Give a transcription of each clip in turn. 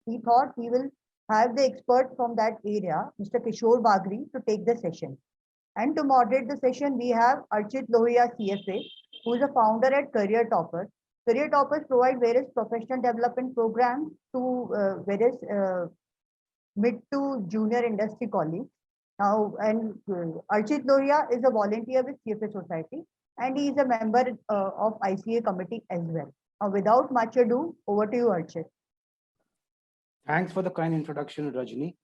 he thought he will have the expert from that area, Mr. Kishore Bagri, to take the session. And to moderate the session, we have Archit Lohia, CFA, who is a founder at Career Toppers. Career Toppers provide various professional development programs to various mid to junior industry colleagues. Now, and Archit Lohia is a volunteer with CFA Society, and he is a member of ICA committee as well. Now, without much ado, over to you, Archit. Thanks for the kind introduction, Rajni.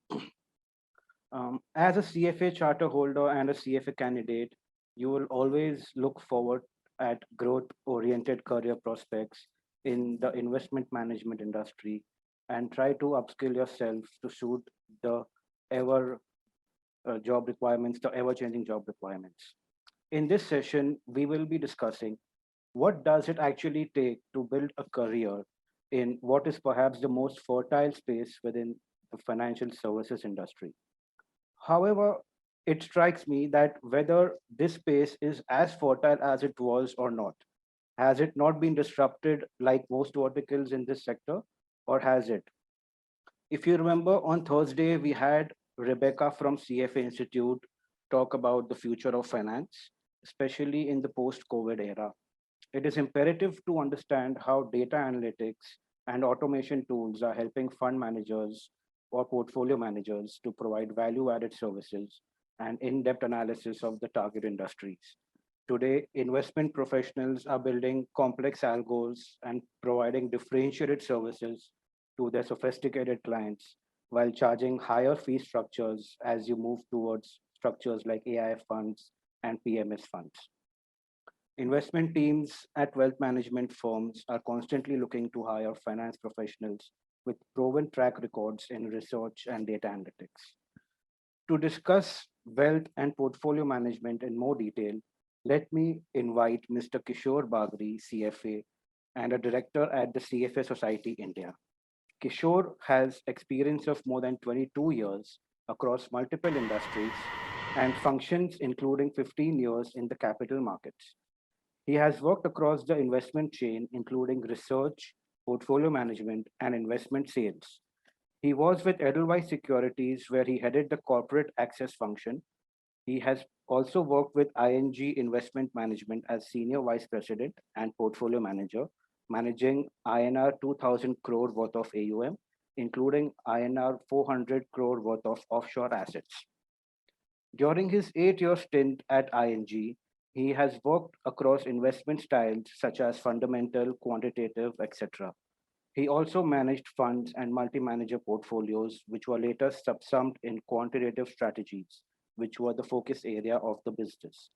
As a CFA charter holder and a CFA candidate, you will always look forward at growth-oriented career prospects in the investment management industry and try to upskill yourself to suit the ever job requirements, the ever-changing job requirements. In this session, we will be discussing what does it actually take to build a career in what is perhaps the most fertile space within the financial services industry. However, it strikes me that whether this space is as fertile as it was or not, has it not been disrupted like most verticals in this sector, or has it? If you remember, on Thursday, we had Rebecca from CFA Institute talk about the future of finance, especially in the post COVID era. It is imperative to understand how data analytics and automation tools are helping fund managers or portfolio managers to provide value added services and in depth analysis of the target industries. Today, investment professionals are building complex algos and providing differentiated services to their sophisticated clients while charging higher fee structures as you move towards structures like AIF funds and PMS funds. Investment teams at wealth management firms are constantly looking to hire finance professionals with proven track records in research and data analytics. To discuss wealth and portfolio management in more detail, let me invite Mr. Kishore Bagri, CFA, and a director at the CFA Society India. Kishore has experience of more than 22 years across multiple industries and functions including 15 years in the capital markets. He has worked across the investment chain, including research, portfolio management, and investment sales. He was with Edelweiss Securities, where he headed the corporate access function. He has also worked with ING Investment Management as Senior Vice President and Portfolio Manager, managing INR 2000 crore worth of AUM, including INR 400 crore worth of offshore assets. During his 8-year stint at ING, he has worked across investment styles such as fundamental, quantitative, etc. He also managed funds and multi-manager portfolios, which were later subsumed in quantitative strategies, which were the focus area of the business.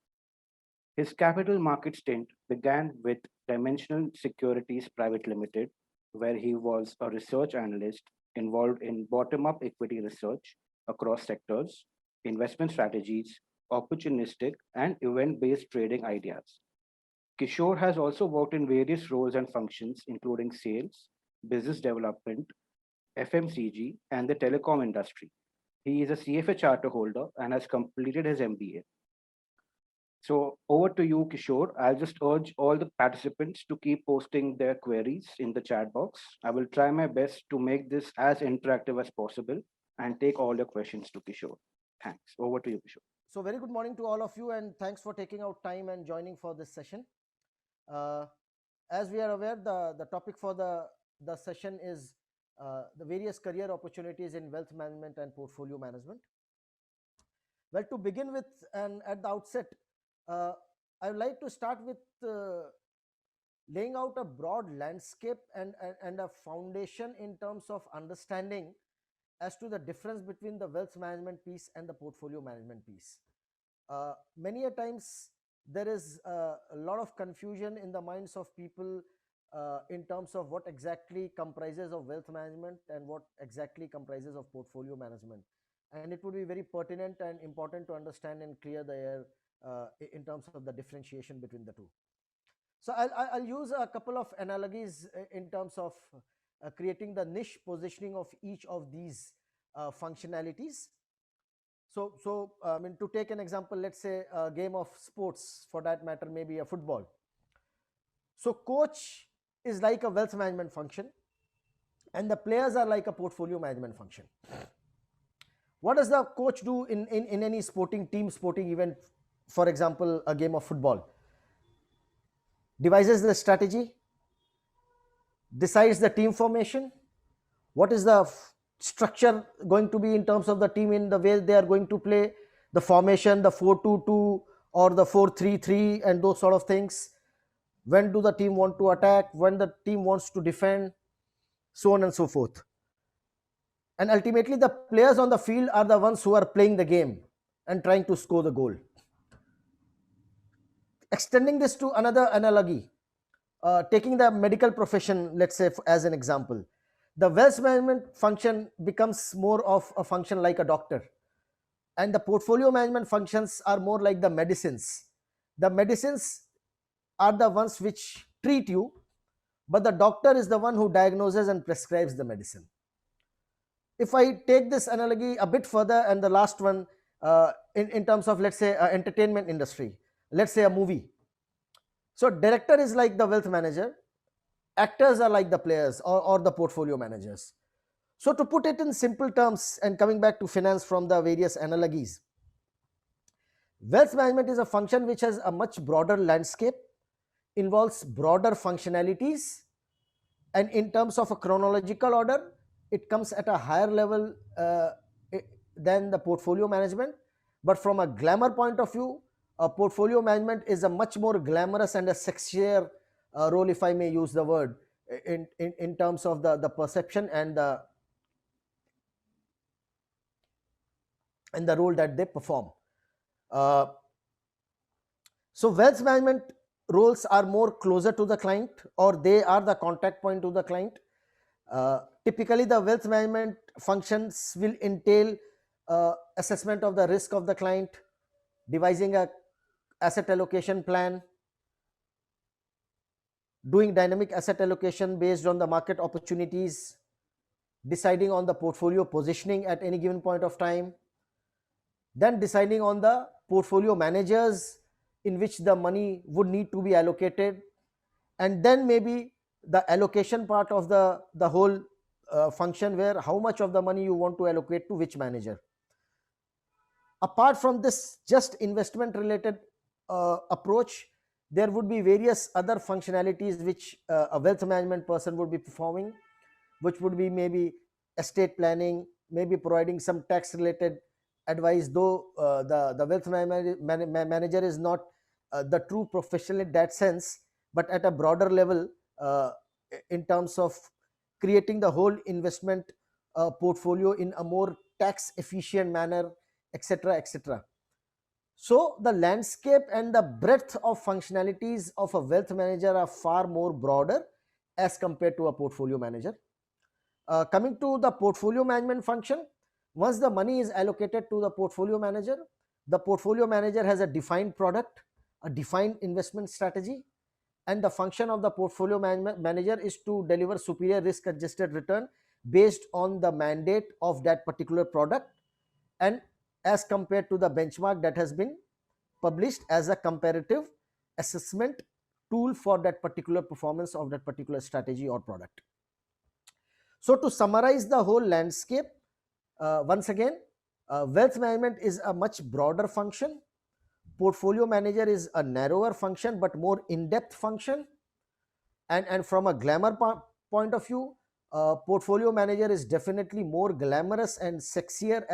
His capital market stint began with Dimensional Securities Private Limited, where he was a research analyst involved in bottom-up equity research across sectors, investment strategies, opportunistic, and event-based trading ideas. Kishore has also worked in various roles and functions, including sales, business development, FMCG, and the telecom industry. He is a CFA charter holder and has completed his MBA. So over to you, Kishore. I'll just urge all the participants to keep posting their queries in the chat box. I will try my best to make this as interactive as possible and take all your questions to Kishore. Thanks. Over to you, Kishore. So very good morning to all of you, and thanks for taking out time and joining for this session. As we are aware, the topic for the session is the various career opportunities in wealth management and portfolio management. Well, to begin with, and at the outset, I would like to start with laying out a broad landscape and a foundation in terms of understanding as to the difference between the wealth management piece and the portfolio management piece. Many a times there is a lot of confusion in the minds of people in terms of what exactly comprises of wealth management and what exactly comprises of portfolio management. And it would be very pertinent and important to understand and clear the air in terms of the differentiation between the two. So I'll use a couple of analogies in terms of creating the niche positioning of each of these functionalities. So I mean, to take an example, let's say a game of sports, for that matter, maybe a football. So coach is like a wealth management function. and the players are like a portfolio management function. What does the coach do in any sporting team, sporting event? For example, a game of football. Devises the strategy, decides the team formation, what is the structure going to be in terms of the team, in the way they are going to play, the formation, the 4-2-2 or the 4-3-3 and those sort of things. When do the team want to attack, when the team wants to defend, so on and so forth. And ultimately the players on the field are the ones who are playing the game and trying to score the goal. Extending this to another analogy, taking the medical profession, let's say as an example, the wealth management function becomes more of a function like a doctor, and the portfolio management functions are more like the medicines. The medicines are the ones which treat you, but the doctor is the one who diagnoses and prescribes the medicine. If I take this analogy a bit further, and the last one, in terms of, let's say, entertainment industry, let's say a movie. So director is like the wealth manager, actors are like the players or the portfolio managers. So to put it in simple terms, and coming back to finance from the various analogies, wealth management is a function which has a much broader landscape, involves broader functionalities, and in terms of a chronological order, it comes at a higher level than the portfolio management. But from a glamour point of view, portfolio management is a much more glamorous and a sexier role, if I may use the word, in terms of the perception and the role that they perform. So wealth management roles are more closer to the client, or they are the contact point to the client. Typically the wealth management functions will entail assessment of the risk of the client, devising a asset allocation plan, doing dynamic asset allocation based on the market opportunities, deciding on the portfolio positioning at any given point of time, then deciding on the portfolio managers in which the money would need to be allocated, and then maybe the allocation part of the whole function, where how much of the money you want to allocate to which manager. Apart from this just investment related approach, there would be various other functionalities which a wealth management person would be performing, which would be maybe estate planning, maybe providing some tax related advice, though the wealth manager is not the true professional in that sense, but at a broader level, in terms of creating the whole investment portfolio in a more tax efficient manner, etc., etc. So the landscape and the breadth of functionalities of a wealth manager are far more broader as compared to a portfolio manager. Coming to the portfolio management function, once the money is allocated to the portfolio manager has a defined product, a defined investment strategy, and the function of the portfolio manager is to deliver superior risk adjusted return based on the mandate of that particular product, and as compared to the benchmark that has been published as a comparative assessment tool for that particular performance of that particular strategy or product. So to summarize the whole landscape, once again, wealth management is a much broader function, portfolio manager is a narrower function but more in-depth function, and from a glamour point of view, portfolio manager is definitely more glamorous and sexier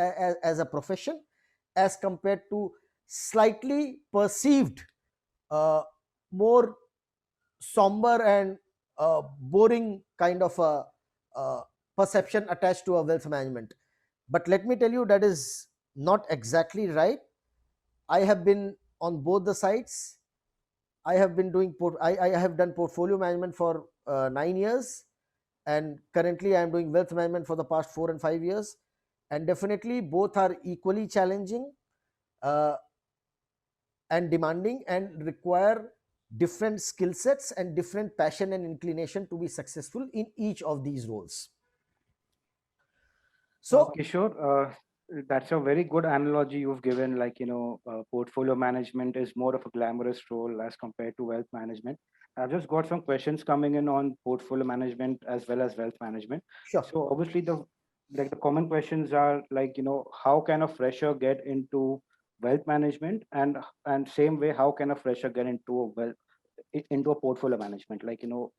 as a profession as compared to slightly perceived more somber and boring kind of a perception attached to a wealth management. But let me tell you, that is not exactly right. I have been on both the sides. I have been doing I have done portfolio management for 9 years, and currently I am doing wealth management for the past 4 and 5 years, and definitely both are equally challenging and demanding, and require different skill sets and different passion and inclination to be successful in each of these roles. So Kishore, that's a very good analogy you've given. Like, portfolio management is more of a glamorous role as compared to wealth management. I've just got some questions coming in on portfolio management as well as wealth management. Sure. So obviously the common questions are like, how can a fresher get into wealth management, and same way, how can a fresher get into into a portfolio management? Like, what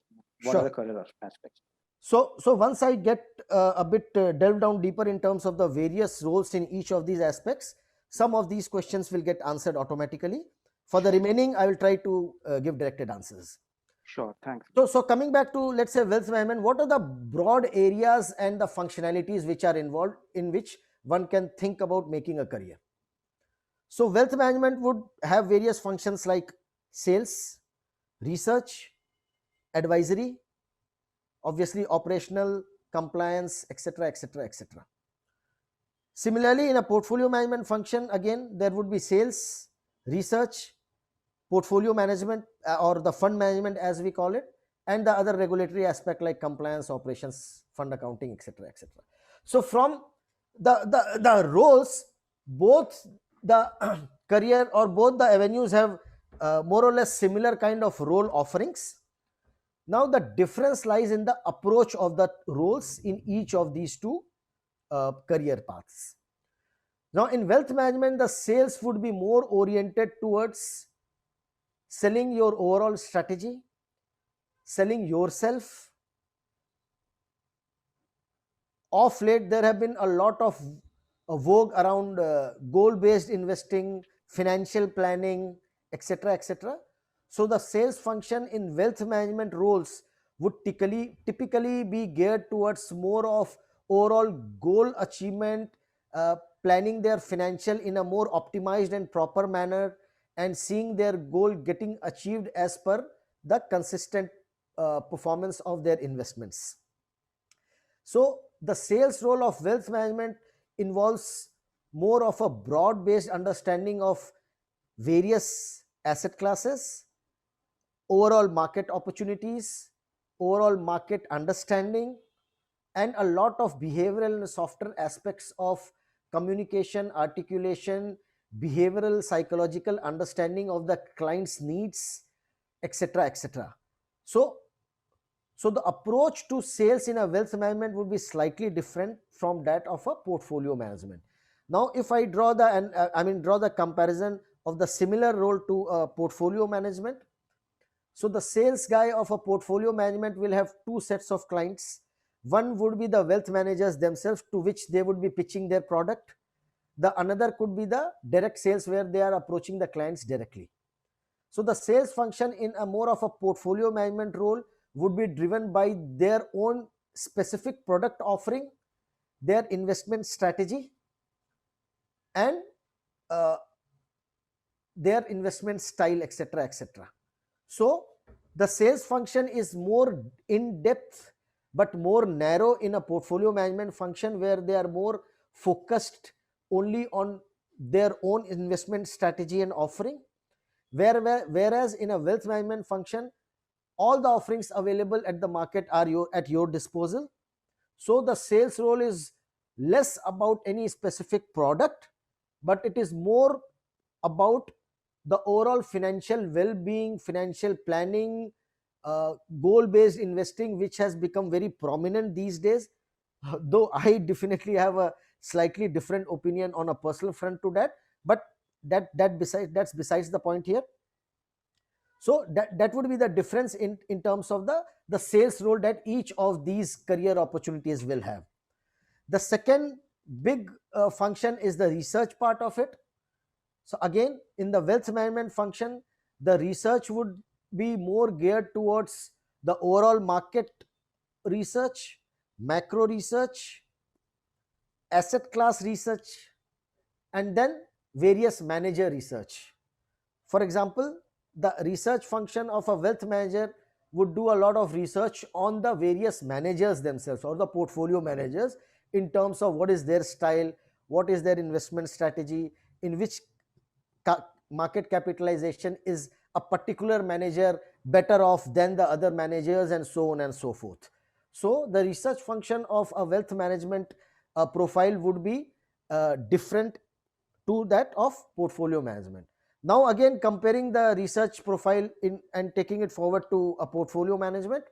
are Sure. the career aspects? So once I get a bit delve down deeper in terms of the various roles in each of these aspects, some of these questions will get answered automatically. For the remaining, I will try to give directed answers. Sure, thanks. So coming back to, let's say, wealth management, what are the broad areas and the functionalities which are involved in which one can think about making a career? So wealth management would have various functions like sales, research, advisory, obviously operational, compliance, etc., etc., etc. Similarly, in a portfolio management function, again, there would be sales, research, portfolio management, or the fund management as we call it, and the other regulatory aspect like compliance, operations, fund accounting, etc., etc. So from the roles, both the career or both the avenues have more or less similar kind of role offerings. Now the difference lies in the approach of the roles in each of these two career paths. Now in wealth management, the sales would be more oriented towards selling your overall strategy, selling yourself. Of late, there have been a lot of vogue around goal-based investing, financial planning, etc., etc. So the sales function in wealth management roles would typically be geared towards more of overall goal achievement, planning their financial in a more optimized and proper manner, and seeing their goal getting achieved as per the consistent performance of their investments. So the sales role of wealth management involves more of a broad based understanding of various asset classes, overall market opportunities, overall market understanding, and a lot of behavioral and softer aspects of communication, articulation, behavioral, psychological understanding of the client's needs, etc., etc. So the approach to sales in a wealth management would be slightly different from that of a portfolio management. Now, if I draw the comparison of the similar role to a portfolio management, so the sales guy of a portfolio management will have two sets of clients. One would be the wealth managers themselves, to which they would be pitching their product. The another could be the direct sales, where they are approaching the clients directly. So the sales function in a more of a portfolio management role would be driven by their own specific product offering, their investment strategy, and uh, their investment style, etc., etc. So the sales function is more in depth but more narrow in a portfolio management function, where they are more focused only on their own investment strategy and offering. Whereas in a wealth management function, all the offerings available at the market are at your disposal. So the sales role is less about any specific product, but it is more about the overall financial well-being, financial planning, goal-based investing, which has become very prominent these days. Though I definitely have a slightly different opinion on a personal front to that, but that's besides the point here. So that would be the difference in terms of the sales role that each of these career opportunities will have. The second big function is the research part of it. So again, in the wealth management function, the research would be more geared towards the overall market research, macro research, asset class research, and then various manager research. For example, the research function of a wealth manager would do a lot of research on the various managers themselves or the portfolio managers, in terms of what is their style, what is their investment strategy, in which market capitalization is a particular manager better off than the other managers, and so on and so forth. So the research function of a wealth management profile would be different to that of portfolio management. Now again, comparing the research profile in and taking it forward to a portfolio management.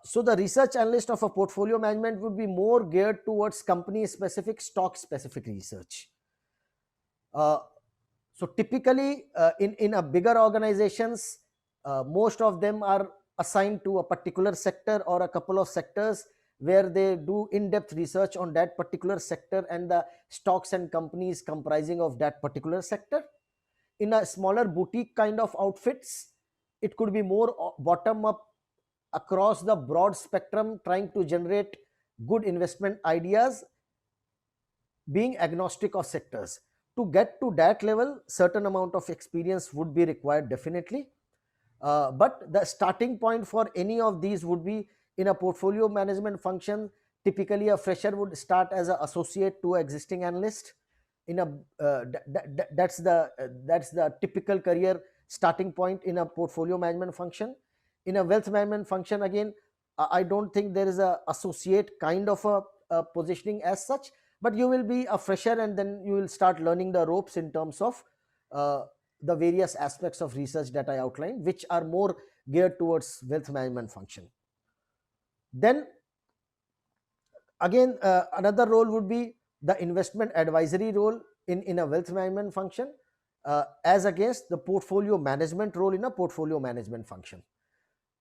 So the research analyst of a portfolio management would be more geared towards company specific, stock specific research. Uh, so typically in a bigger organizations, most of them are assigned to a particular sector or a couple of sectors where they do in-depth research on that particular sector and the stocks and companies comprising of that particular sector. In a smaller boutique kind of outfits, it could be more bottom up across the broad spectrum, trying to generate good investment ideas, being agnostic of sectors. To get to that level, certain amount of experience would be required definitely. But the starting point for any of these would be in a portfolio management function. Typically, a fresher would start as an associate to an existing analyst. In a that's the typical career starting point in a portfolio management function. In a wealth management function, again, I don't think there is a associate kind of a positioning as such, but you will be a fresher and then you will start learning the ropes in terms of the various aspects of research that I outlined, which are more geared towards wealth management function. Then again, another role would be the investment advisory role in a wealth management function, as against the portfolio management role in a portfolio management function.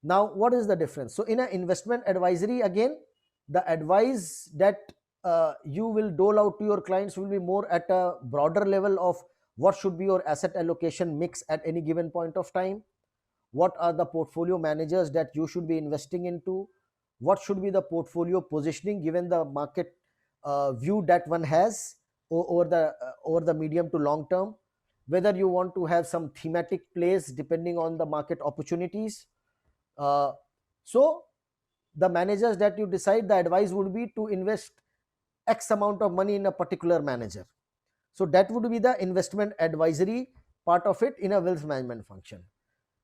Now, what is the difference? So in an investment advisory, again, the advice that you will dole out to your clients will be more at a broader level of what should be your asset allocation mix at any given point of time, what are the portfolio managers that you should be investing into, what should be the portfolio positioning given the market view that one has over the medium to long term, whether you want to have some thematic plays depending on the market opportunities. So the managers that you decide, the advice would be to invest X amount of money in a particular manager. So that would be the investment advisory part of it in a wealth management function.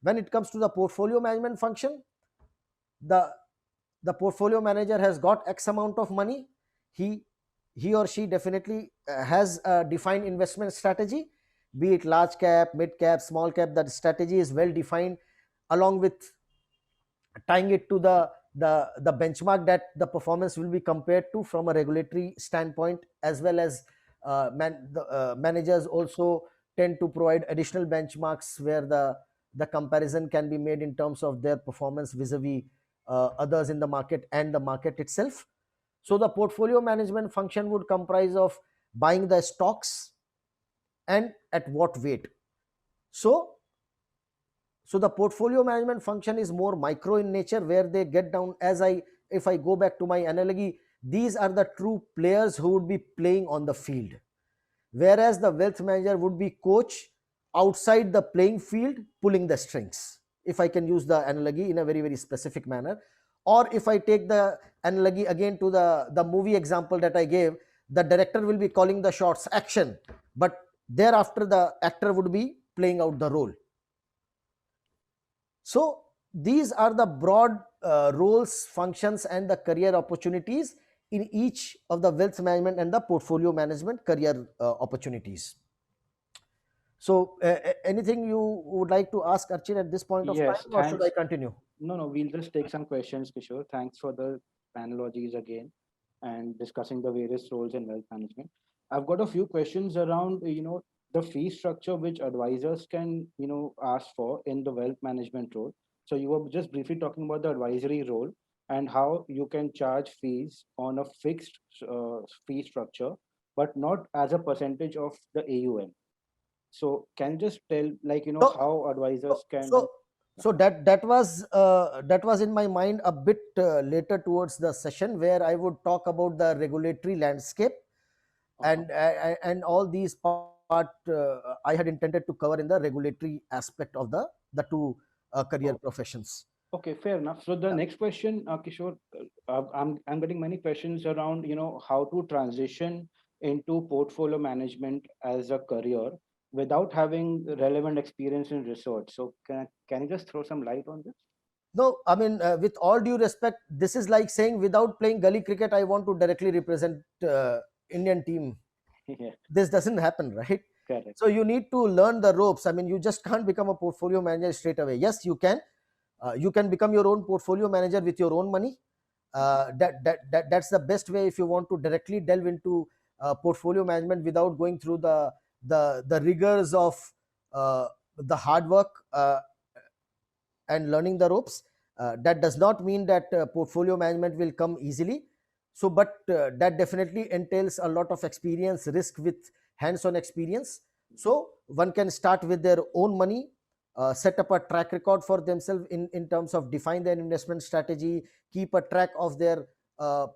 When it comes to the portfolio management function, the portfolio manager has got X amount of money. He or she definitely has a defined investment strategy, be it large cap, mid cap, small cap. That strategy is well defined, along with tying it to the benchmark that the performance will be compared to from a regulatory standpoint, as well as managers also tend to provide additional benchmarks where the comparison can be made in terms of their performance vis-a-vis others in the market and the market itself. So the portfolio management function would comprise of buying the stocks and at what weight. So the portfolio management function is more micro in nature, where they get down, if I go back to my analogy, these are the true players who would be playing on the field, whereas the wealth manager would be coach outside the playing field, pulling the strings, if I can use the analogy in a very, very specific manner. Or if I take the analogy again to the movie example that I gave, the director will be calling the shots, action, but thereafter the actor would be playing out the role. So these are the broad roles, functions, and the career opportunities in each of the wealth management and the portfolio management career opportunities. So anything you would like to ask, Archit, at this point of Yes, time, or should I thanks. continue? No, we'll just take some questions, Kishore. Thanks for the analogies again and discussing the various roles in wealth management. I've got a few questions around, the fee structure which advisors can, ask for in the wealth management role. So you were just briefly talking about the advisory role and how you can charge fees on a fixed fee structure, but not as a percentage of the AUM. So can you just tell, So, how advisors can? so that was in my mind a bit later towards the session, where I would talk about the regulatory landscape and all these part I had intended to cover in the regulatory aspect of the two career Oh, professions. okay, fair enough. So the next question, Kishore, I'm getting many questions around, how to transition into portfolio management as a career without having relevant experience in research. So can you just throw some light on this? No, I mean, with all due respect, this is like saying without playing gully cricket, I want to directly represent Indian team. Yeah. This doesn't happen, right? Correct. So you need to learn the ropes. I mean, you just can't become a portfolio manager straight away. Yes, you can. You can become your own portfolio manager with your own money. That's the best way if you want to directly delve into portfolio management without going through the rigors of the hard work and learning the ropes. That does not mean that portfolio management will come easily. So, but that definitely entails a lot of experience, risk with hands-on experience. So, one can start with their own money, set up a track record for themselves in terms of define their investment strategy, keep a track of their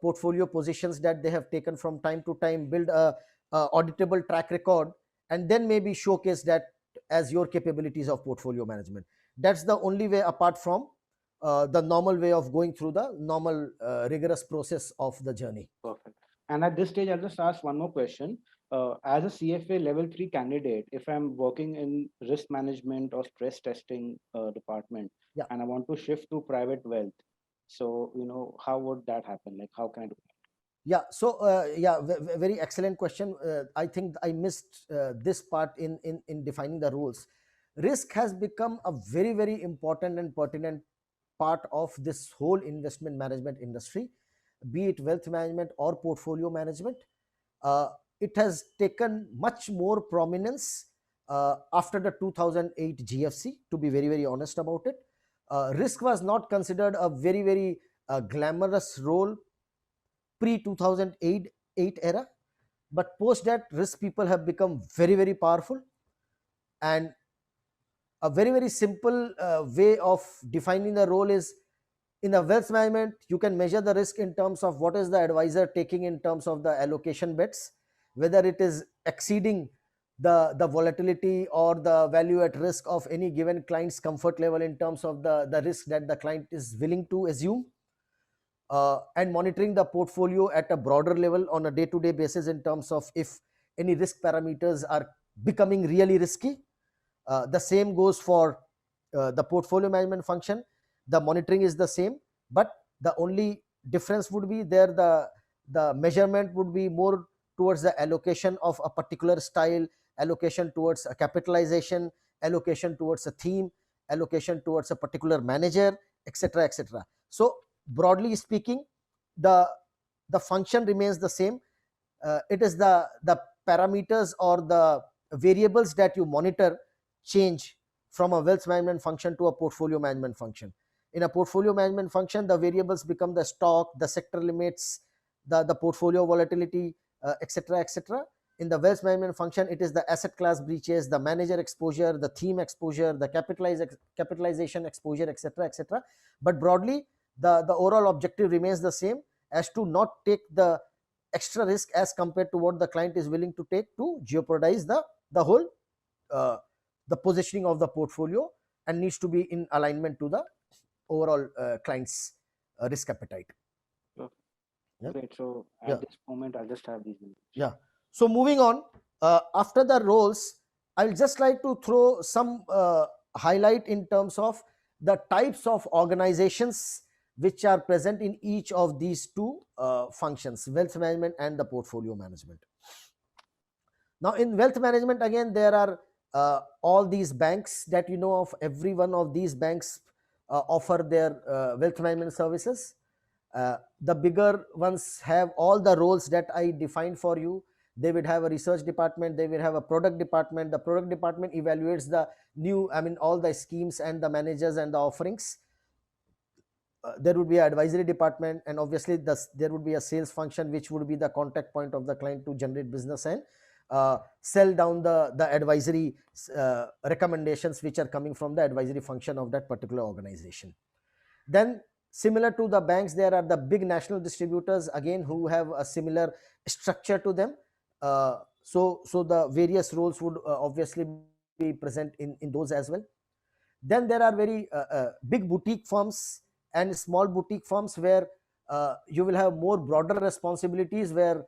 portfolio positions that they have taken from time to time, build a auditable track record, and then maybe showcase that as your capabilities of portfolio management. That's the only way apart from the normal way of going through the normal rigorous process of the journey. Perfect. And at this stage, I'll just ask one more question. As a CFA level 3 candidate, if I'm working in risk management or stress testing department, Yeah. and I want to shift to private wealth, so how would that happen? Like, how can I do that? Yeah. So very excellent question. I think I missed this part in defining the rules. Risk has become a very important and pertinent part of this whole investment management industry, be it wealth management or portfolio management. Uh, it has taken much more prominence after the 2008 GFC, to be very honest about it. Risk was not considered a very glamorous role pre 2008 era, but post that, risk people have become very powerful. And a very simple way of defining the role is, in the wealth management you can measure the risk in terms of what is the advisor taking in terms of the allocation bets, whether it is exceeding the volatility or the value at risk of any given client's comfort level in terms of the risk that the client is willing to assume, and monitoring the portfolio at a broader level on a day-to-day basis in terms of if any risk parameters are becoming really risky. The same goes for the portfolio management function. The monitoring is the same, but the only difference would be there, the measurement would be more towards the allocation of a particular style, allocation towards a capitalization, allocation towards a theme, allocation towards a particular manager, etc. So broadly speaking, the function remains the same. It is the parameters or the variables that you monitor change from a wealth management function to a portfolio management function. In a portfolio management function, the variables become the stock, the sector limits, the portfolio volatility, etc. In the wealth management function, it is the asset class breaches, the manager exposure, the theme exposure, the capitalization exposure, etc. But broadly, the overall objective remains the same, as to not take the extra risk as compared to what the client is willing to take to jeopardize the whole the positioning of the portfolio, and needs to be in alignment to the overall client's risk appetite. Perfect. Yeah. Great. So at Yeah. this moment, I'll just have these minutes. Yeah. So moving on, after the roles, I'll just like to throw some highlight in terms of the types of organizations which are present in each of these two functions, wealth management and the portfolio management. Now, in wealth management, again, there are all these banks that you know of. Every one of these banks offer their wealth management services. The bigger ones have all the roles that I defined for you. They would have a research department, they will have a product department. The product department evaluates the new, I mean, all the schemes and the managers and the offerings. There would be an advisory department, and obviously there would be a sales function, which would be the contact point of the client to generate business and sell down the advisory recommendations which are coming from the advisory function of that particular organization. Then, similar to the banks, there are the big national distributors, again, who have a similar structure to them. So the various roles would obviously be present in those as well. Then there are very big boutique firms and small boutique firms, where you will have more broader responsibilities, where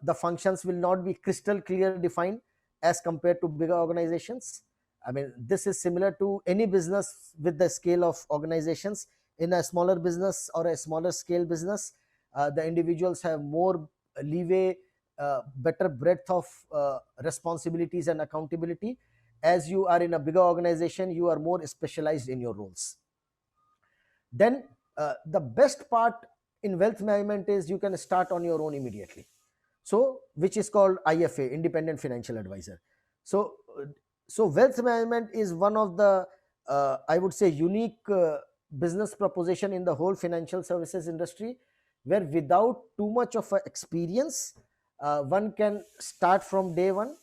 the functions will not be crystal clear defined as compared to bigger organizations. I mean, this is similar to any business with the scale of organizations. In a smaller business or a smaller scale business, the individuals have more leeway better breadth of responsibilities and accountability. As you are in a bigger organization, you are more specialized in your roles. Then the best part in wealth management is you can start on your own immediately, so which is called IFA, independent financial advisor. So so wealth management is one of the I would say unique business proposition in the whole financial services industry, where without too much of a experience, one can start from day one,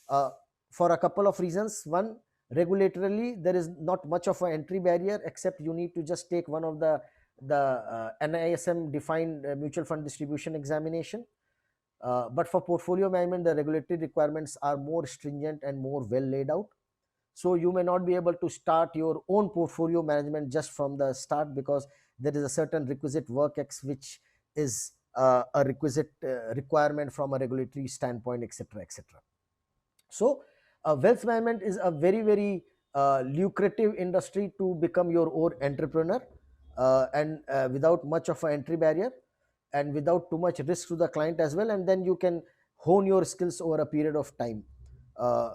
uh, for a couple of reasons. One, regulatorily there is not much of an entry barrier, except you need to just take one of the NISM defined mutual fund distribution examination. But for portfolio management, the regulatory requirements are more stringent and more well laid out. So you may not be able to start your own portfolio management just from the start, because there is a certain requisite work X which is a requisite requirement from a regulatory standpoint, etc., etc. So wealth management is a very lucrative industry to become your own entrepreneur, and without much of an entry barrier, and without too much risk to the client as well. And then you can hone your skills over a period of time,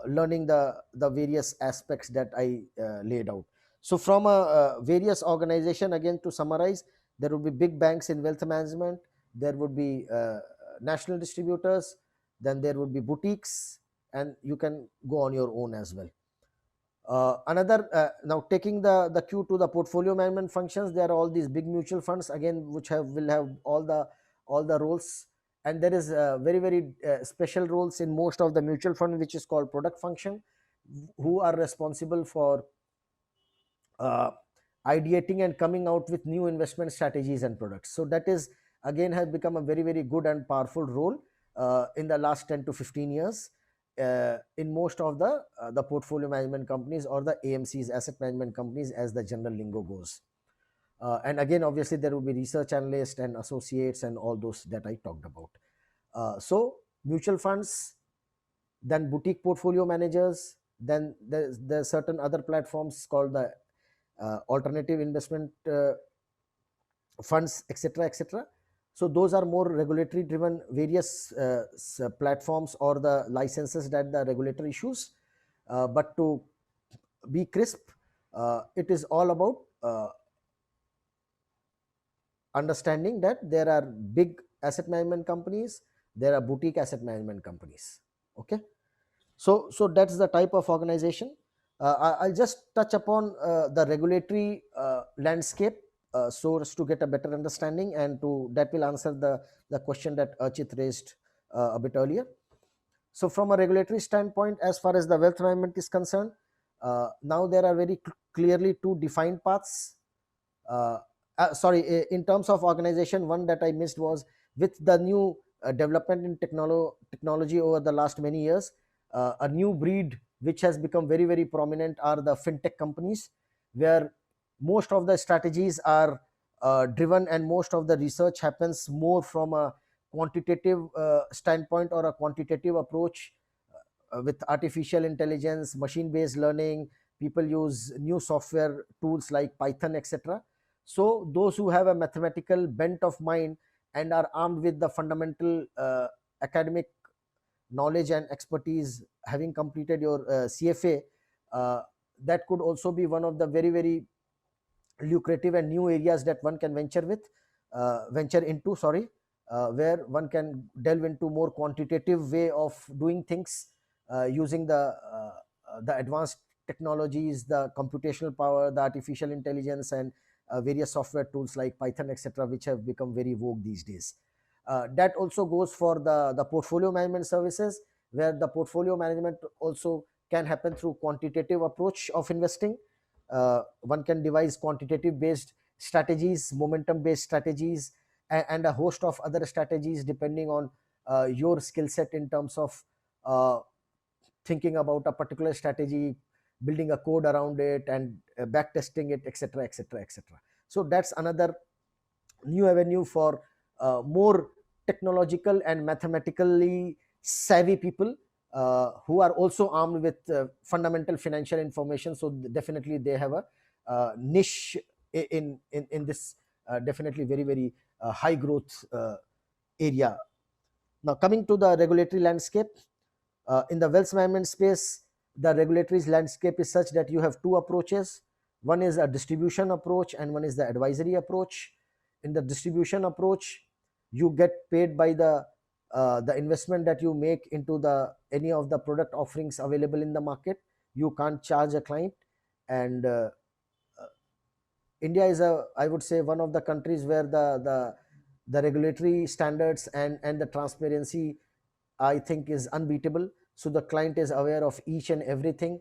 learning the various aspects that I laid out. So from a various organization, again to summarize, there would be big banks in wealth management, there would be national distributors, then there would be boutiques, and you can go on your own as well. Another now taking the cue to the portfolio management functions, there are all these big mutual funds again which will have all the roles. And there is very special roles in most of the mutual fund, which is called product function, who are responsible for uh, ideating and coming out with new investment strategies and products. So that is again has become a very good and powerful role in the last 10 to 15 years in most of the portfolio management companies, or the AMCs, asset management companies, as the general lingo goes. And again, obviously, there will be research analysts and associates and all those that I talked about. So mutual funds, then boutique portfolio managers, then there's certain other platforms called the alternative investment funds, etc., etc. So those are more regulatory driven, various platforms or the licenses that the regulator issues. But to be crisp, it is all about understanding that there are big asset management companies, there are boutique asset management companies. Okay, so that's the type of organization. I'll just touch upon the regulatory landscape, so as to get a better understanding, and to that will answer the question that Archit raised a bit earlier. So from a regulatory standpoint, as far as the wealth management is concerned, now there are very clearly two defined paths. Sorry, in terms of organization, one that I missed was, with the new development in technology over the last many years, a new breed which has become very prominent are the fintech companies, where most of the strategies are driven, and most of the research happens more from a quantitative standpoint, or a quantitative approach, with artificial intelligence, machine based learning. People use new software tools like Python, etc. So those who have a mathematical bent of mind and are armed with the fundamental academic knowledge and expertise, having completed your CFA, that could also be one of the very lucrative and new areas that one can venture into, sorry, where one can delve into more quantitative way of doing things, using the advanced technologies, the computational power, the artificial intelligence, and various software tools like Python, etc., which have become very vogue these days. That also goes for the portfolio management services, where the portfolio management also can happen through quantitative approach of investing. One can devise quantitative based strategies, momentum based strategies, and a host of other strategies depending on your skill set, in terms of thinking about a particular strategy, building a code around it, and back testing it, etc., etc., etc. So that's another new avenue for more technological and mathematically savvy people, who are also armed with fundamental financial information. So definitely they have a niche in this definitely very high growth area. Now, coming to the regulatory landscape, in the wealth management space, the regulatory landscape is such that you have two approaches. One is a distribution approach and one is the advisory approach. In the distribution approach, you get paid by the investment that you make into the any of the product offerings available in the market. You can't charge a client, and India is I would say, one of the countries where the regulatory standards and the transparency, I think, is unbeatable. So the client is aware of each and everything,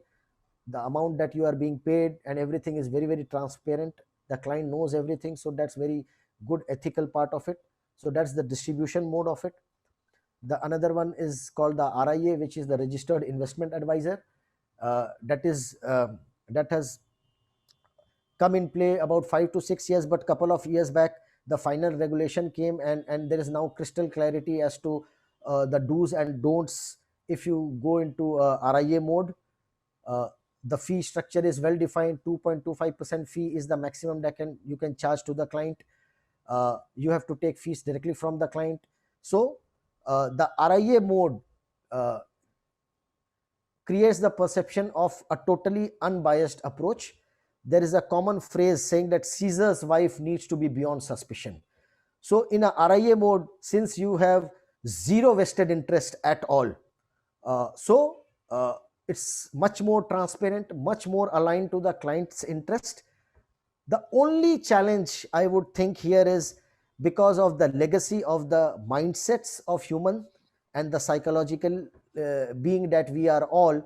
the amount that you are being paid, and everything is very, very transparent. The client knows everything, so that's very good ethical part of it. So that's the distribution mode of it. The another one is called the RIA, which is the Registered Investment Advisor. That has come in play about 5 to 6 years, but couple of years back the final regulation came, and there is now crystal clarity as to the do's and don'ts. If you go into RIA mode, uh, the fee structure is well defined. 2.25% fee is the maximum that you can charge to the client. You have to take fees directly from the client. So the RIA mode uh, creates the perception of a totally unbiased approach. There is a common phrase saying that Caesar's wife needs to be beyond suspicion. So in a RIA mode, since you have zero vested interest at all, so it's much more transparent, much more aligned to the client's interest. The only challenge I would think here is because of the legacy of the mindsets of human and the psychological being that we are all,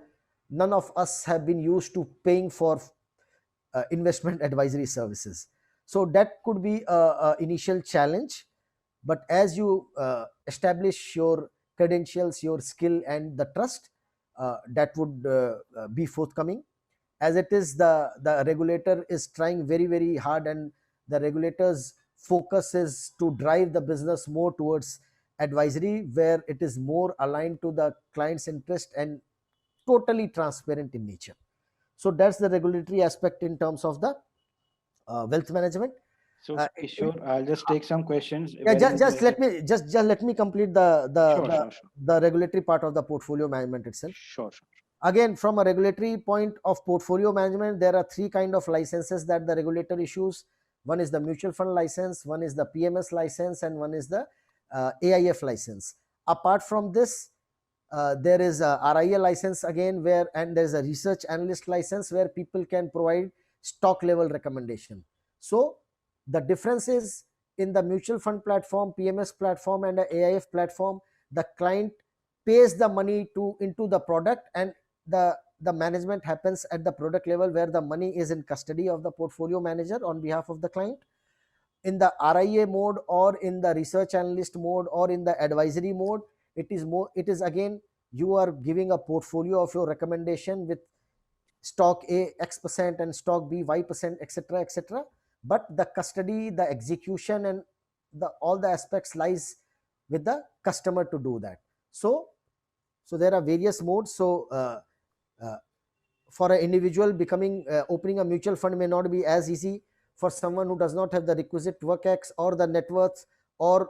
none of us have been used to paying for investment advisory services. So that could be a initial challenge. But as you establish your credentials, your skill, and the trust, that would be forthcoming. As it is, the regulator is trying very, very hard, and the regulator's focus is to drive the business more towards advisory, where it is more aligned to the client's interest and totally transparent in nature. So that's the regulatory aspect in terms of the wealth management. So, In, Kishore, I'll just take some questions. yeah, Very just let interesting. me just let me complete Sure, sure, sure. the regulatory part of the portfolio management itself. Sure, sure. Again, from a regulatory point of portfolio management, there are three kind of licenses that the regulator issues. One is the mutual fund license, one is the PMS license, and one is the AIF license. Apart from this, there is a RIA license again, and there is a research analyst license where people can provide stock level recommendation. So the difference is, in the mutual fund platform, PMS platform, and the AIF platform, the client pays the money into the product, and the management happens at the product level, where the money is in custody of the portfolio manager on behalf of the client. In the RIA mode, or in the research analyst mode, or in the advisory mode, it is again, you are giving a portfolio of your recommendation with stock A X% and stock B Y%, etc., etc. But the custody, the execution, and all the aspects lies with the customer to do that. So there are various modes. So uh, for an individual, opening a mutual fund may not be as easy. For someone who does not have the requisite work X, or the net worth, or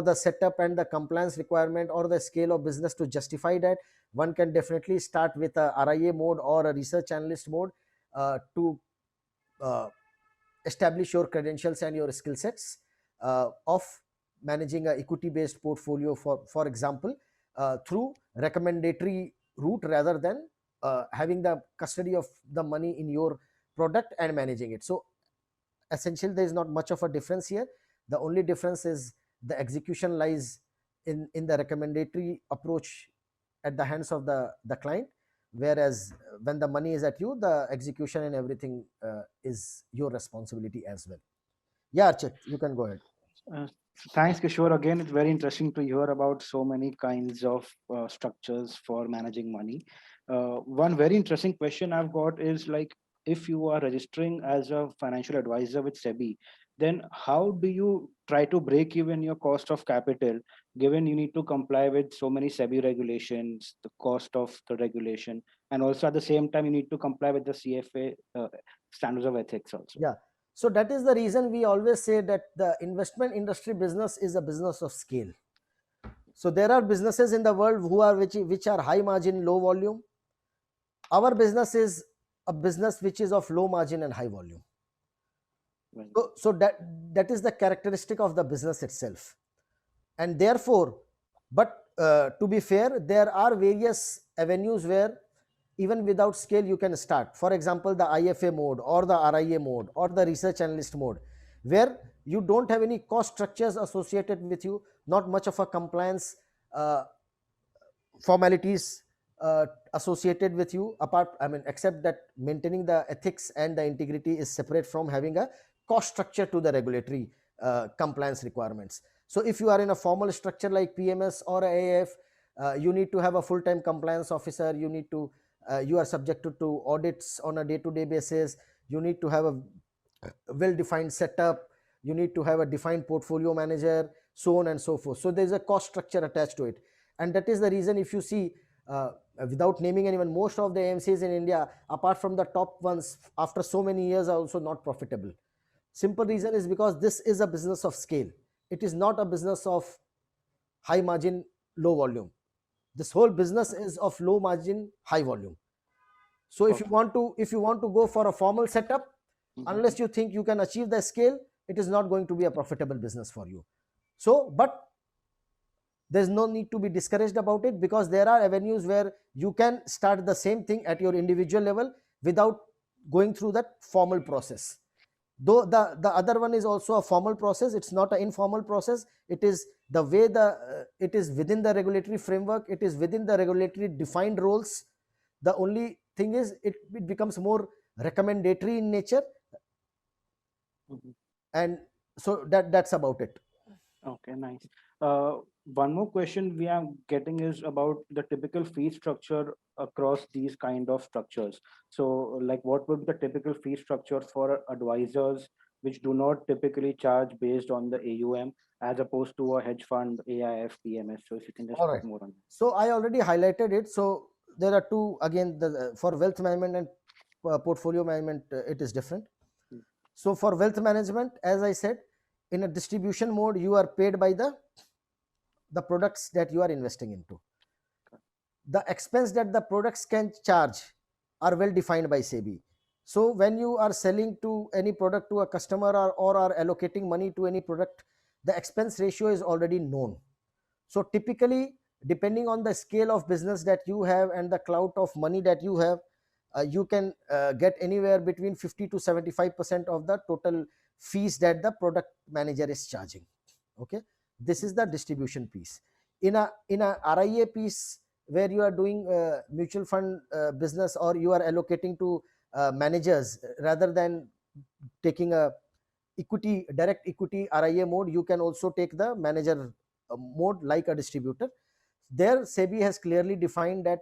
the setup and the compliance requirement, or the scale of business to justify that, one can definitely start with a RIA mode or a research analyst mode to uh, establish your credentials and your skill sets of managing a equity based portfolio, for example, through recommendatory route, rather than having the custody of the money in your product and managing it. So essentially, there is not much of a difference here. The only difference is the execution lies in the recommendatory approach at the hands of the client, whereas when the money is at you, the execution and everything is your responsibility as well. Yeah, Archit, you can go ahead. Uh, Thanks, Kishore. Again, it's very interesting to hear about so many kinds of structures for managing money. One very interesting question I've got is like, if you are registering as a financial advisor with SEBI, then how do you try to break even your cost of capital, given you need to comply with so many SEBI regulations, the cost of the regulation, and also at the same time you need to comply with the CFA standards of ethics also. Yeah. So that is the reason we always say that the investment industry business is a business of scale. So there are businesses in the world which are high margin, low volume. Our business is a business which is of low margin and high volume. Well, So that is the characteristic of the business itself. And therefore, but to be fair, there are various avenues where even without scale you can start. For example, the IFA mode or the RIA mode or the research analyst mode, where you don't have any cost structures associated with you, not much of a compliance uh, formalities associated with you, apart, I mean, except that maintaining the ethics and the integrity is separate from having a cost structure to the regulatory compliance requirements. So if you are in a formal structure like PMS or AIF, you need to have a full-time compliance officer. You need to you are subjected to audits on a day-to-day basis. You need to have a well-defined setup. You need to have a defined portfolio manager, so on and so forth. So there's a cost structure attached to it, and that is the reason, if you see, without naming anyone, most of the AMCs in India, apart from the top ones, after so many years are also not profitable. Simple reason is because this is a business of scale. It is not a business of high margin, low volume. This whole business is of low margin, high volume. So if you want to go for a formal setup, unless you think you can achieve the scale, it is not going to be a profitable business for you. So, but there's no need to be discouraged about it, because there are avenues where you can start the same thing at your individual level without going through that formal process. Though the other one is also a formal process, it's not an informal process. It is the way it is within the regulatory framework, it is within the regulatory defined roles. The only thing is it becomes more recommendatory in nature, and so that's about it. Okay, nice. One more question we are getting is about the typical fee structure across these kind of structures. So, like, what would be the typical fee structure for advisors which do not typically charge based on the AUM, as opposed to a hedge fund, AIF, PMS? So, if you can just All put right. more on So I already highlighted it. So there are two, again, for wealth management and portfolio management, it is different. Hmm. So for wealth management, as I said, in a distribution mode, you are paid by the products that you are investing into. The expense that the products can charge are well defined by SEBI. So when you are selling to any product to a customer, or are allocating money to any product, the expense ratio is already known. So typically, depending on the scale of business that you have and the clout of money that you have, you can get anywhere between 50 to 75% of the total fees that the product manager is charging. Okay, this is the distribution piece. In a RIA piece, where you are doing mutual fund business, or you are allocating to managers rather than taking a direct equity RIA mode, you can also take the manager mode like a distributor. There SEBI has clearly defined that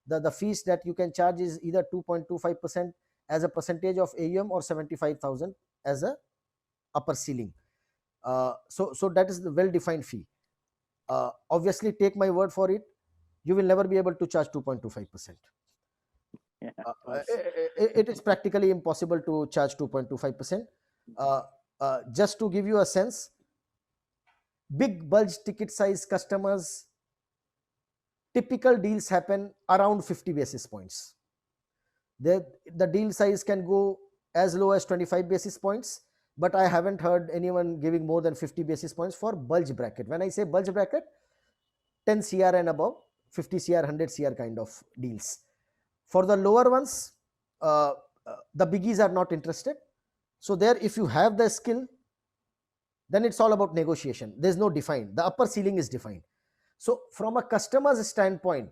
the fees that you can charge is either 2.25% as a percentage of AUM, or 75,000 as a upper ceiling. So that is the well defined fee. Obviously, take my word for it, you will never be able to charge 2.25%. Yeah, of course. It is practically impossible to charge 2.25%. Just to give you a sense, big bulge ticket size customers, typical deals happen around 50 basis points. The deal size can go as low as 25 basis points, but I haven't heard anyone giving more than 50 basis points for bulge bracket. When I say bulge bracket, 10 CR and above, 50 CR, 100 CR kind of deals. For the lower ones, the biggies are not interested. So there, if you have the skill, then it's all about negotiation. There's no defined. The upper ceiling is defined. So from a customer's standpoint,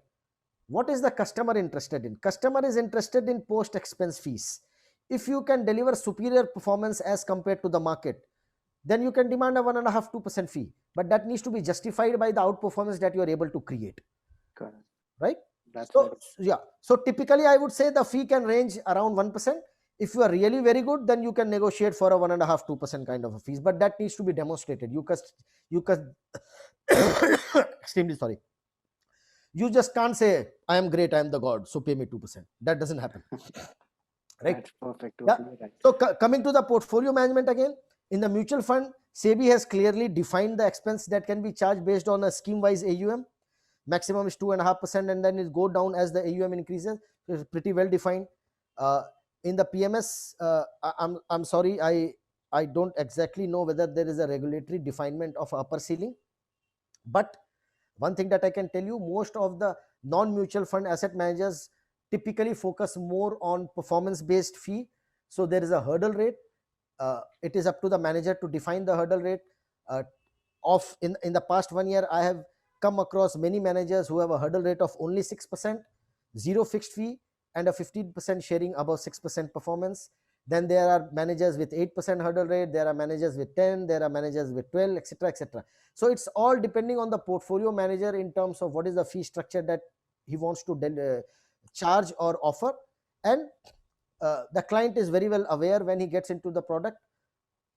what is the customer interested in? Customer is interested in post expense fees. If you can deliver superior performance as compared to the market, then you can demand a 1.5% to 2% fee, but that needs to be justified by the outperformance that you are able to create. Correct. Right? That's So very yeah, so typically I would say the fee can range around 1%. If you are really very good, then you can negotiate for a 1.5% to 2% kind of a fees, but that needs to be demonstrated. You extremely sorry. You just can't say, I am great, I am the god, so pay me 2%. That doesn't happen. Right? That's perfect. Yeah. Totally right. So coming to the portfolio management again, In the mutual fund, SEBI has clearly defined the expense that can be charged based on a scheme wise AUM. Maximum is 2.5%, and then it go down as the AUM increases. So it's pretty well defined. In the PMS, I'm sorry, I don't exactly know whether there is a regulatory definement of upper ceiling, but one thing that I can tell you, most of the non-mutual fund asset managers typically focus more on performance based fee. So there is a hurdle rate. It is up to the manager to define the hurdle rate. In the past 1 year, I have come across many managers who have a hurdle rate of only 6%, zero fixed fee, and a 15% sharing above 6% performance. Then there are managers with 8% hurdle rate, there are managers with 10, there are managers with 12, etc., etc. So it's all depending on the portfolio manager in terms of what is the fee structure that he wants to charge or offer. And the client is very well aware when he gets into the product,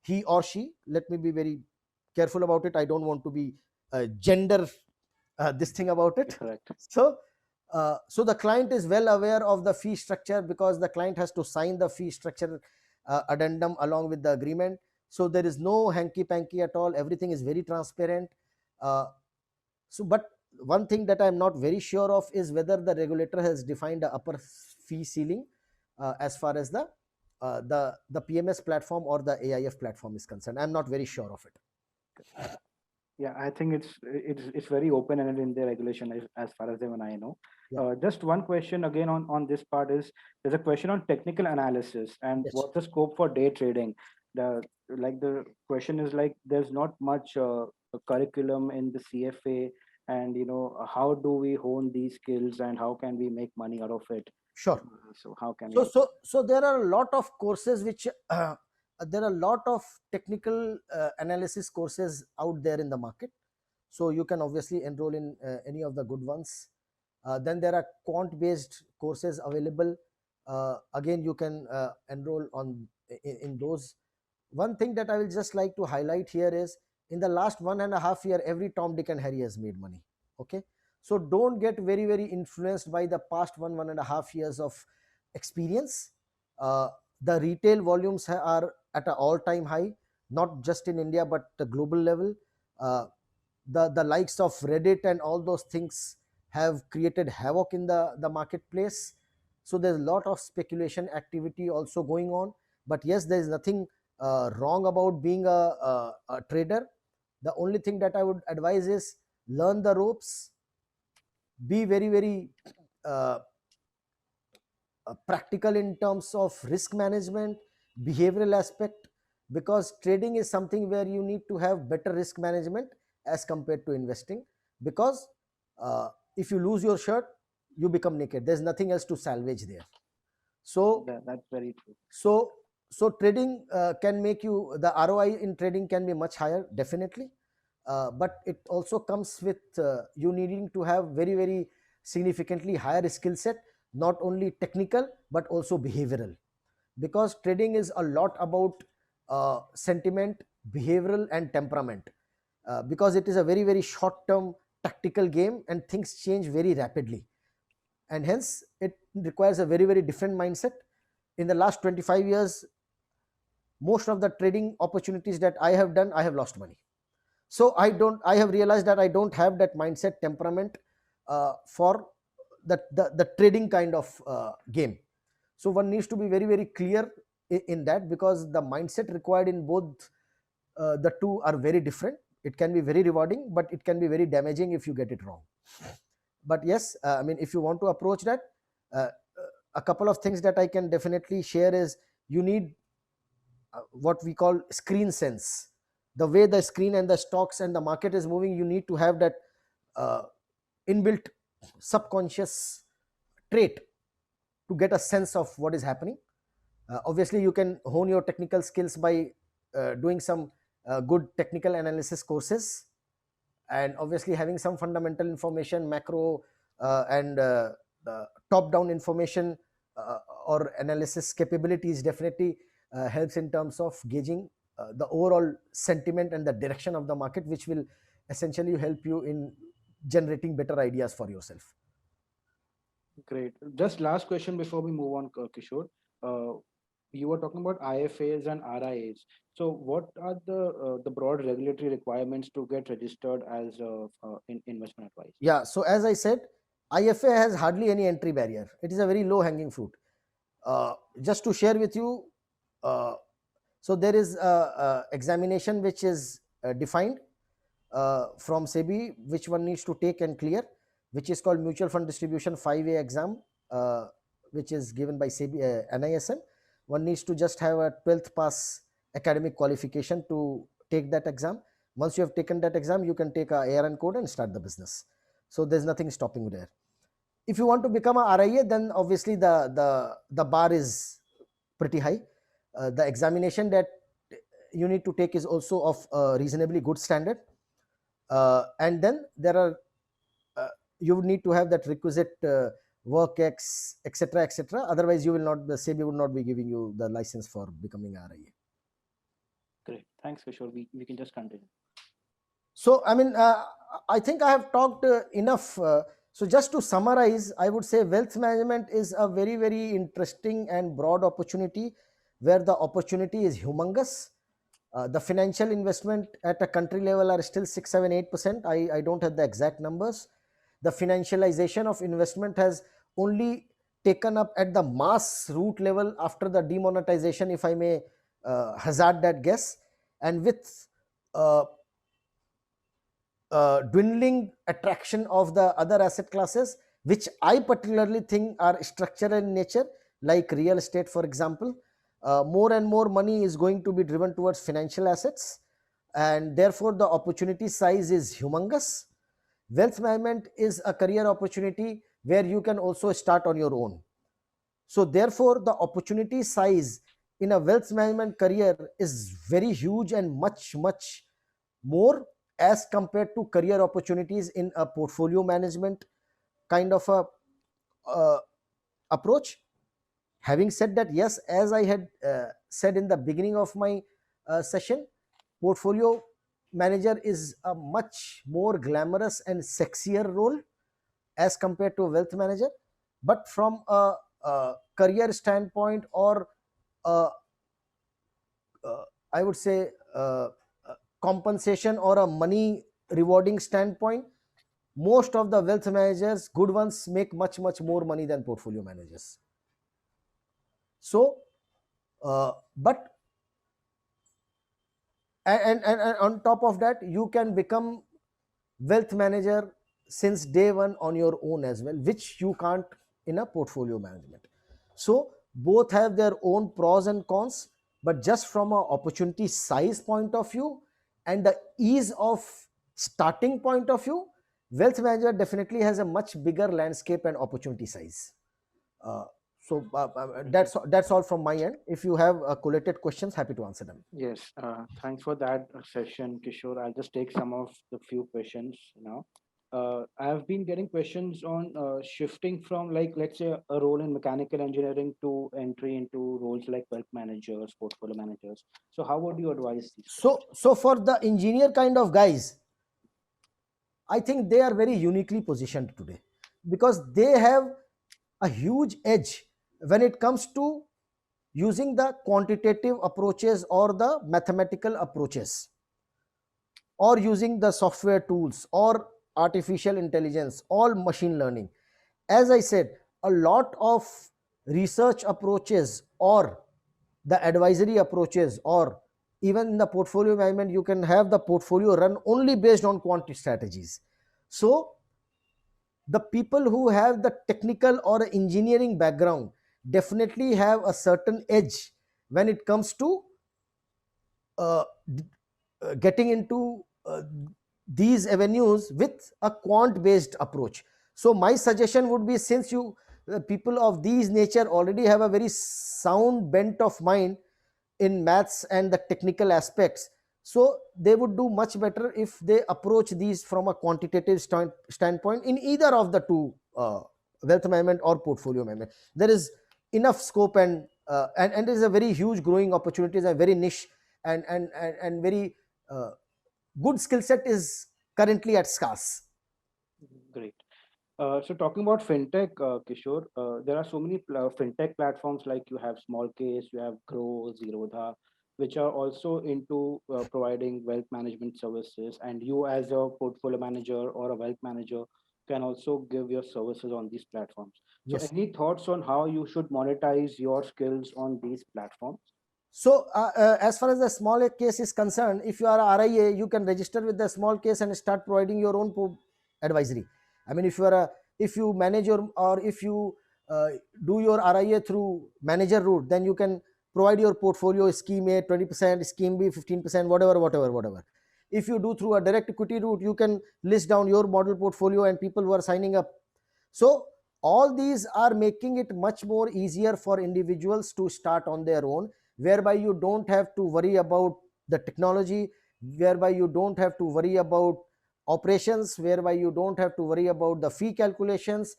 he or she, let me be very careful about it, I don't want to be gender this thing about it. Correct. So the client is well aware of the fee structure, because the client has to sign the fee structure addendum along with the agreement. So there is no hanky panky at all, everything is very transparent. But one thing that I'm not very sure of is whether the regulator has defined a upper fee ceiling as far as the PMS platform or the AIF platform is concerned. I'm not very sure of it. Yeah, I think it's very open ended in the regulation as far as even I know. Yeah. Just one question again on this part is, there's a question on technical analysis and Yes. what's the scope for day trading. The question is like, there's not much curriculum in the CFA, and how do we hone these skills and how can we make money out of it? Sure. So how can So there are a lot of courses which there are a lot of technical analysis courses out there in the market. So you can obviously enroll in any of the good ones. Then there are quant based courses available. Again, you can enroll in those. One thing that I will just like to highlight here is, in the last 1.5 years, every Tom, Dick and Harry has made money. Okay. So don't get very, very influenced by the past 1.5 years of experience. The retail volumes are at an all-time high, not just in India, but the global level. The likes of Reddit and all those things have created havoc in the marketplace. So there's a lot of speculation activity also going on. But yes, there is nothing wrong about being a trader. The only thing that I would advise is learn the ropes, be very, very practical in terms of risk management, behavioral aspect, because trading is something where you need to have better risk management as compared to investing. Because if you lose your shirt, you become naked. There's nothing else to salvage there. So that's very true. So trading can make you, the ROI in trading can be much higher, definitely. But it also comes with you needing to have very, very significantly higher skill set, not only technical but also behavioral, because trading is a lot about sentiment, behavioral and temperament, because it is a very, very short term tactical game and things change very rapidly, and hence it requires a very, very different mindset. In the last 25 years, most of the trading opportunities that I have done, I have lost money. So I have realized that I don't have that mindset, temperament for the trading kind of game. So one needs to be very, very clear in that, because the mindset required in both the two are very different. It can be very rewarding, but it can be very damaging if you get it wrong. But yes, I mean, if you want to approach that, a couple of things that I can definitely share is, you need what we call screen sense. The way the screen and the stocks and the market is moving, you need to have that inbuilt subconscious trait to get a sense of what is happening. Obviously, you can hone your technical skills by doing some good technical analysis courses, and obviously having some fundamental information, macro and top-down information or analysis capabilities definitely helps in terms of gauging the overall sentiment and the direction of the market, which will essentially help you in generating better ideas for yourself. Great. Just last question before we move on, Kishore. you were talking about IFAs and RIAs. So what are the broad regulatory requirements to get registered as a investment advisor? Yeah, so as I said, IFA has hardly any entry barrier. It is a very low hanging fruit. Just to share with you, uh, so there is a examination which is defined from SEBI, which one needs to take and clear, which is called Mutual Fund Distribution 5A exam, which is given by SEBI, NISM. One needs to just have a 12th pass academic qualification to take that exam. Once you have taken that exam, you can take a ARN code and start the business. So there's nothing stopping you there. If you want to become a RIA, then obviously the bar is pretty high. The examination that you need to take is also of a reasonably good standard, and then there are you would need to have that requisite work X, etc., etc. Otherwise, you will not. The SEBI would not be giving you the license for becoming a RIA. Great. Thanks, Kishore. We can just continue. So, I mean, I think I have talked enough. So, just to summarize, I would say wealth management is a very, very interesting and broad opportunity where the opportunity is humongous. The financial investment at a country level are still 6, 7, 8%. I don't have the exact numbers. The financialization of investment has only taken up at the mass root level after the demonetization, if I may hazard that guess. And with dwindling attraction of the other asset classes, which I particularly think are structural in nature, like real estate, for example. More and more money is going to be driven towards financial assets, and therefore the opportunity size is humongous. Wealth management is a career opportunity where you can also start on your own. So, therefore, the opportunity size in a wealth management career is very huge and much, much more as compared to career opportunities in a portfolio management kind of a approach. Having said that, yes, as I had said in the beginning of my session, portfolio manager is a much more glamorous and sexier role as compared to a wealth manager. But from a career standpoint, or a, I would say compensation or a money rewarding standpoint, most of the wealth managers, good ones, make much, much more money than portfolio managers. So, but and on top of that, you can become wealth manager since day one on your own as well, which you can't in a portfolio management. So both have their own pros and cons, but just from a opportunity size point of view and the ease of starting point of view, wealth manager definitely has a much bigger landscape and opportunity size. uh, that's all from my end. If you have collated questions, happy to answer them. Yes, thanks for that session, Kishore. I'll just take some of the few questions now. I've been getting questions on shifting from, like, let's say, a role in mechanical engineering to entry into roles like wealth managers, portfolio managers. So, how would you advise these? So for the engineer kind of guys, I think they are very uniquely positioned today because they have a huge edge when it comes to using the quantitative approaches or the mathematical approaches, or using the software tools or artificial intelligence or machine learning. As I said, a lot of research approaches or the advisory approaches, or even in the portfolio management, you can have the portfolio run only based on quantity strategies. So the people who have the technical or engineering background definitely have a certain edge when it comes to uh, getting into these avenues with a quant based approach. So my suggestion would be, since you people of these nature already have a very sound bent of mind in maths and the technical aspects, so they would do much better if they approach these from a quantitative standpoint in either of the two, wealth management or portfolio management. There is enough scope, and there is a very huge growing opportunities and very niche and very good skill set is currently at scarce. Great. So talking about fintech, Kishore, there are so many fintech platforms like you have Smallcase, you have Grow, Zerodha, which are also into providing wealth management services. And you, as a portfolio manager or a wealth manager, can also give your services on these platforms. So, Yes. any thoughts on how you should monetize your skills on these platforms? So, as far as the small case is concerned, if you are a RIA, you can register with the small case and start providing your own advisory. I mean, if you are if you manage your, or if you uh, do your RIA through manager route, then you can provide your portfolio scheme A 20%, scheme B 15%, whatever. If you do through a direct equity route, you can list down your model portfolio and people who are signing up. So all these are making it much more easier for individuals to start on their own, whereby you don't have to worry about the technology, whereby you don't have to worry about operations, whereby you don't have to worry about the fee calculations,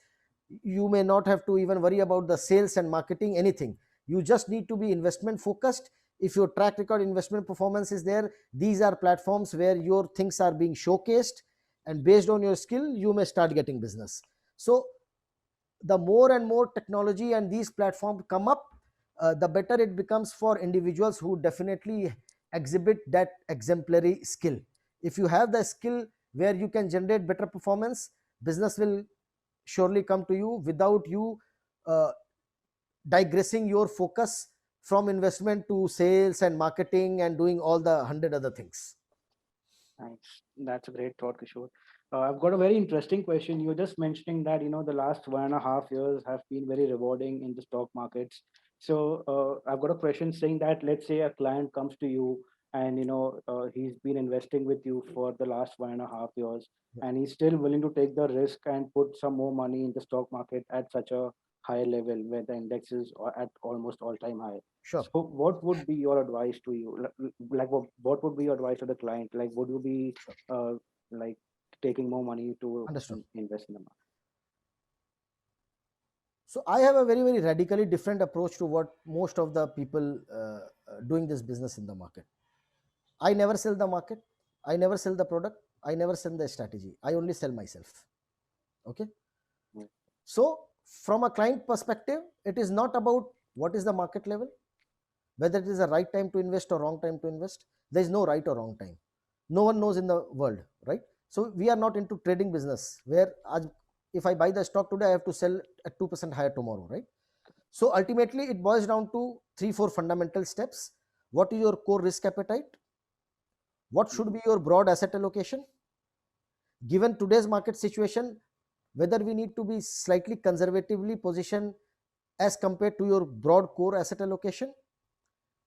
you may not have to even worry about the sales and marketing, anything. You just need to be investment focused. If your track record investment performance is there, these are platforms where your things are being showcased, and based on your skill you may start getting business. So the more and more technology and these platforms come up, the better it becomes for individuals who definitely exhibit that exemplary skill. If you have the skill where you can generate better performance, business will surely come to you without you uh, digressing your focus from investment to sales and marketing and doing all the 100 other things. Nice. That's a great thought, Kishore. I've got a very interesting question. You're just mentioning that, the last 1.5 years have been very rewarding in the stock markets. So I've got a question saying that, let's say a client comes to you and, he's been investing with you for the last 1.5 years, Yeah. and he's still willing to take the risk and put some more money in the stock market at such a high level where the indexes are at almost all-time high. Sure. So what would be your advice to you? Like what would be your advice to the client? Like, would you be Sure. like taking more money to Understood. invest in the market? So I have a very radically different approach to what most of the people doing this business in the market. I never sell the market, I never sell the product, I never sell the strategy, I only sell myself. Okay. Mm. So from a client perspective, it is not about what is the market level, whether it is the right time to invest or wrong time to invest. There is no right or wrong time. No one knows in the world, right? So we are not into trading business where if I buy the stock today, I have to sell at 2% higher tomorrow, right? So ultimately it boils down to 3-4 fundamental steps. What is your core risk appetite? What should be your broad asset allocation? Given today's market situation, whether we need to be slightly conservatively positioned as compared to your broad core asset allocation,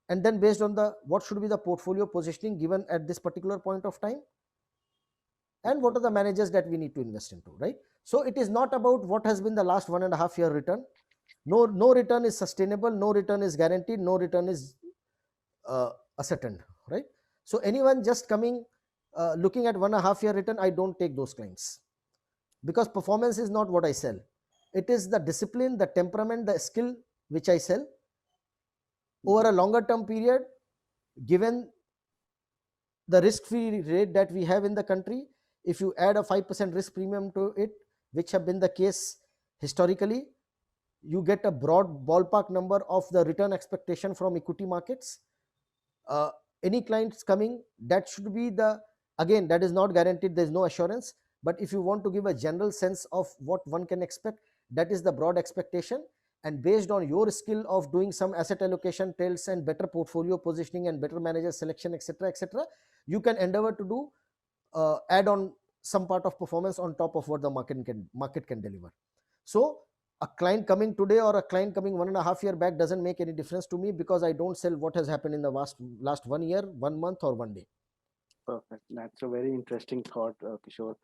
and then based on the what should be the portfolio positioning given at this particular point of time, and what are the managers that we need to invest into, right? So it is not about what has been the last 1.5 year return. No return is sustainable, no return is guaranteed, no return is ascertained, right? So anyone just coming looking at 1.5 year return, I don't take those clients, because performance is not what I sell. It is the discipline, the temperament, the skill which I sell over a longer term period. Given the risk free rate that we have in the country, if you add a 5% risk premium to it, which have been the case historically, you get a broad ballpark number of the return expectation from equity markets. uh, any clients coming, that should be the, again, that is not guaranteed, there is no assurance, but if you want to give a general sense of what one can expect, that is the broad expectation. And based on your skill of doing some asset allocation tells and better portfolio positioning and better manager selection, etc., you can endeavor to do add on some part of performance on top of what the market can deliver. So a client coming today or a client coming 1.5 year back doesn't make any difference to me, because I don't sell what has happened in the last 1 year, 1 month, or 1 day. Perfect. That's a very interesting thought, Kishore.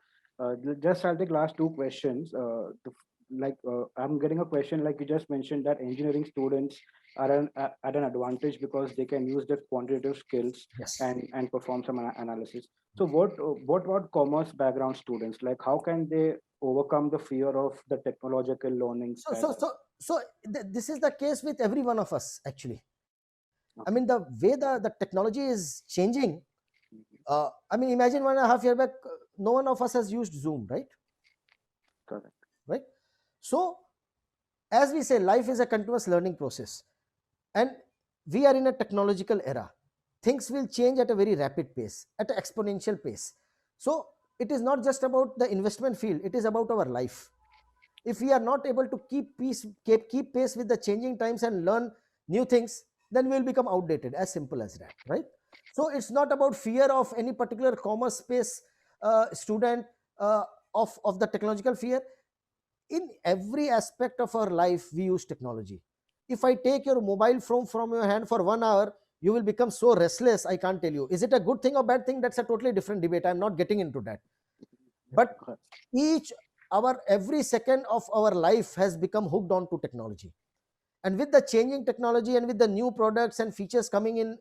Just I'll take last two questions. I'm getting a question, like you just mentioned, that engineering students are at an advantage because they can use their quantitative skills Yes. and perform some analysis. So what about commerce background students? Like, how can they overcome the fear of the technological learning? This is the case with every one of us actually. I Okay. mean, the way the technology is changing, I mean, imagine 1.5 year back, no one of us has used Zoom, right? Correct. So, as we say, life is a continuous learning process, and we are in a technological era. Things will change at a very rapid pace, at an exponential pace. So, it is not just about the investment field, it is about our life. If we are not able to keep pace with the changing times and learn new things, then we will become outdated, as simple as that, right? So it's not about fear of any particular commerce space student, uh, of the technological fear. In every aspect of our life we use technology. If I take your mobile phone from your hand for 1 hour, you will become so restless. I can't tell you, is it a good thing or bad thing? That's a totally different debate. I'm not getting into that. But each our every second of our life has become hooked on to technology, and with the changing technology and with the new products and features coming in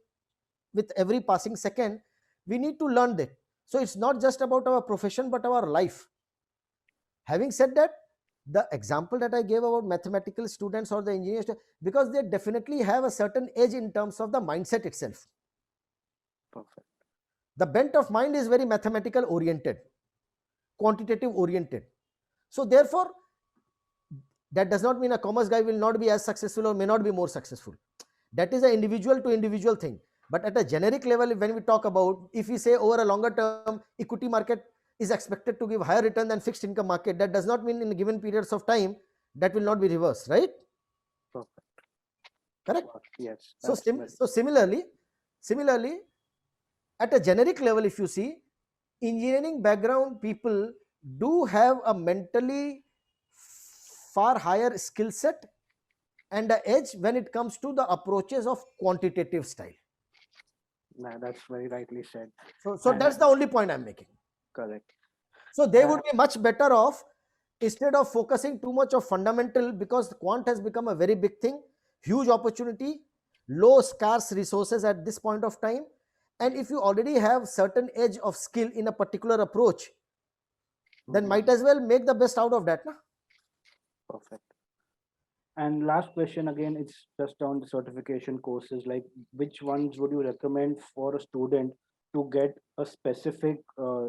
with every passing second, we need to learn that. So it's not just about our profession but our life. Having said that, the example that I gave about mathematical students or the engineers, because they definitely have a certain edge in terms of the mindset itself. Perfect. The bent of mind is very mathematical oriented, quantitative oriented. So therefore, that does not mean a commerce guy will not be as successful or may not be more successful. That is an individual to individual thing. But at a generic level, when we talk about, if we say over a longer term, equity market is expected to give higher return than fixed income market, that does not mean in given periods of time that will not be reversed, right? Perfect. Correct. Yes. So, That's very similarly, at a generic level, if you see, engineering background people do have a mentally far higher skill set and the edge when it comes to the approaches of quantitative style. that's very rightly said. So that's the only point I'm making. Correct. So they would be much better off instead of focusing too much of fundamental, because quant has become a very big thing, huge opportunity, low scarce resources at this point of time. And if you already have certain edge of skill in a particular approach, then might as well make the best out of that. Na? Perfect. And last question again, it's just on the certification courses. Like, which ones would you recommend for a student to get a specific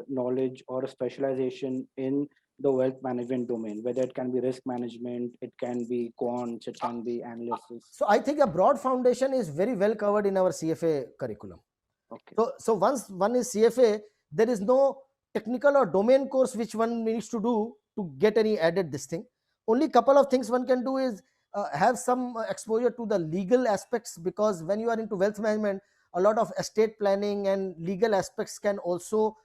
knowledge or a specialization in the wealth management domain? Whether it can be risk management, it can be quants, it can be analysis. So I think a broad foundation is very well covered in our CFA curriculum. Okay. So once one is CFA, there is no technical or domain course which one needs to do to get any added this thing. Only couple of things one can do is have some exposure to the legal aspects, because when you are into wealth management, a lot of estate planning and legal aspects can also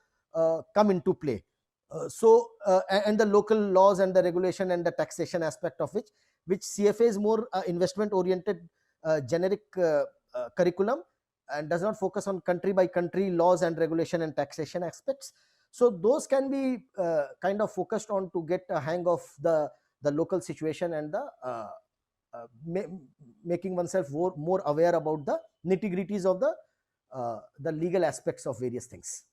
come into play. And the local laws and the regulation and the taxation aspect of which CFA is more investment oriented, generic curriculum, and does not focus on country by country laws and regulation and taxation aspects. So those can be kind of focused on to get a hang of the local situation and the making oneself more aware about the nitty gritties of the legal aspects of various things.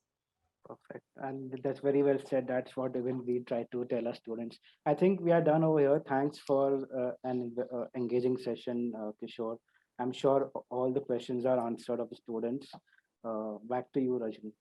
Perfect. And that's very well said. That's what even we try to tell our students. I think we are done over here. Thanks for an engaging session, Kishore. I'm sure all the questions are answered of the students. Back to you, Rajni.